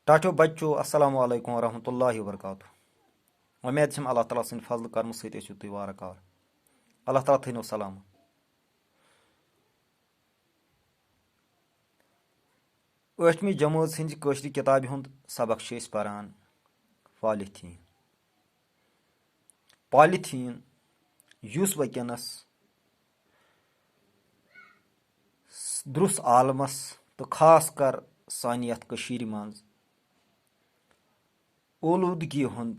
टाटो बच्चो अस्सलाम वालेकुम वरहमतुल्लाहि वबरकातुह। उम्मीद छम अल्लाह ताला सन्द फजल कर्म सत ऐसो तुम वारकार। अल्लाह ताला थैनो सलाम। ٲठमी जमात हंद कशर किताब हुंद सबक पारान पॉलीथीन। पॉलीथीन युस वनकस दुरुस आलमस तो खास कर सानि यथ कशीर मज ओलूदगी हुंद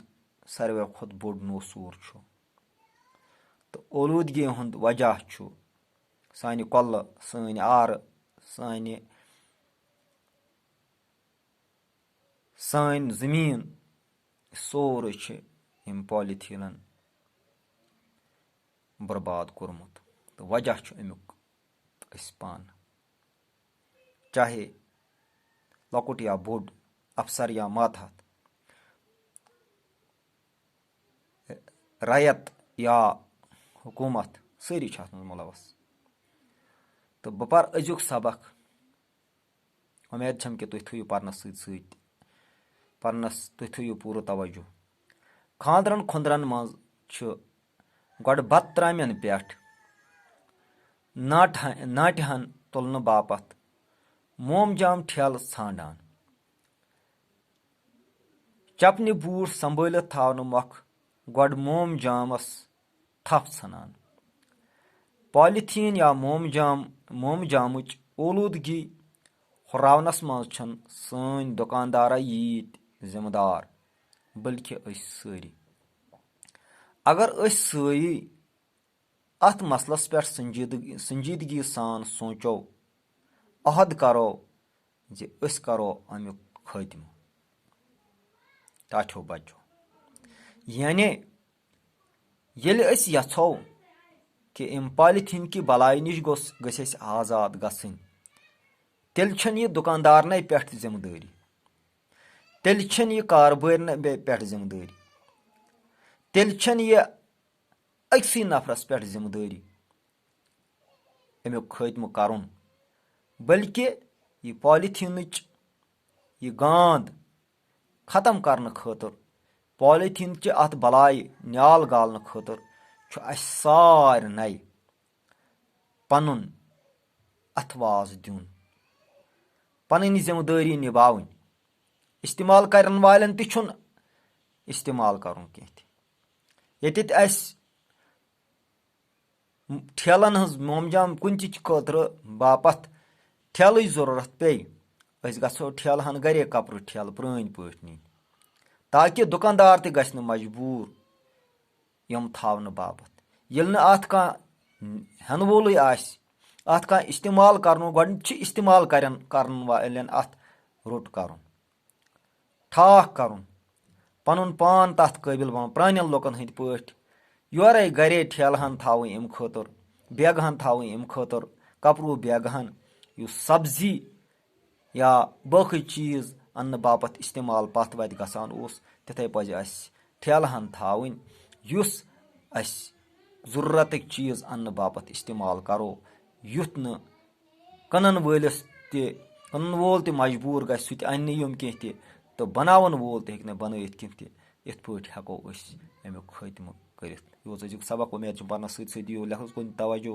सारवे खुद बोड़ नोसूर छु। तो ओलूदगी हुंद वजह छु सानि कल सानि आर सानि जमीन सोरे छ इन पॉलीथीनन बर्बाद कोरमुत। तो वजह छु अमुक पान चाहे लकुट या बोड़ अफसर या मातहत रयत या हुकूमत सारी मुलवस। तो बह पर अजुक सबक। उम्मीद छम कि तुम थो परनस परनस तुम थो पूरा तवज्जो। खानदरन खुंदरन मज गड बत त्रामेन पे नाटहन तुलन बापत मोमजाम ठेल ांडान चपन बूट संभलित थावन मख गड मोमजामस थप ान। पॉलीथीन या मोमजामच ओलूदगी हुरावनस मज सन दुकानदारा यीत जिम्मेदार बल्कि सारी। अगर सारी अत मसलस पे संजीदगी सान सोचो अहद करो जे करो अमुक खात्म। टाठो बच्चो यानी यछो कि अम पॉलीथीन की बलाई नश गस आजाद गसन तेल यह दुकानदारन पे जिम्मेदारी, तेल यह कारोबारन पे जिम्मेदारी, तेल यह अकसी नफरस पे जिम्मेदारी अमुक खात्म करुन, बल्कि यह पॉलीथीन यह गांद खत्म करने खातर पॉलीथीन च अत बलाई न्याल गालने खातर सारे पन अथवाज दिन पन जिम्मेदारी निभावन। इस्तेमाल करन वालन तुन इस्तेमाल करुन कह ठेलन हज मोमजाम कुन खातर बापत ठेल जरूरत पे गो ठेल हन गरे कपर ठेल पुरान पे नीन ताकि दुकानदार त गस मजबूर यम थावन बापत यिल न अत कह हेन वोल अत कह इस्तेमाल कर गो इस्तेमाल करन वालन अत रोट करुन ठाक करुन पन पान तथ काबिल बन प्रान लुकन हंद पे योरे गरे ठेल हन थावन अम खातर बेग हन थावन अम खातर कपरू बेग हन सब्जी या बाकी चीज अन्न बापत इस्तेमाल पत वत गसान तिथे पज ठेल हन थावन जरूरत चीज अन्न बापत इस्तेमाल करो युथ न कनन वोल त मजबूर गि सह अन्न यम कह तो बनावन वोल त बनत कह इत पे हेको अमुक खात्म कर। यह अजुक सबक। उम्मीद परनस सत दियो तवज्जो।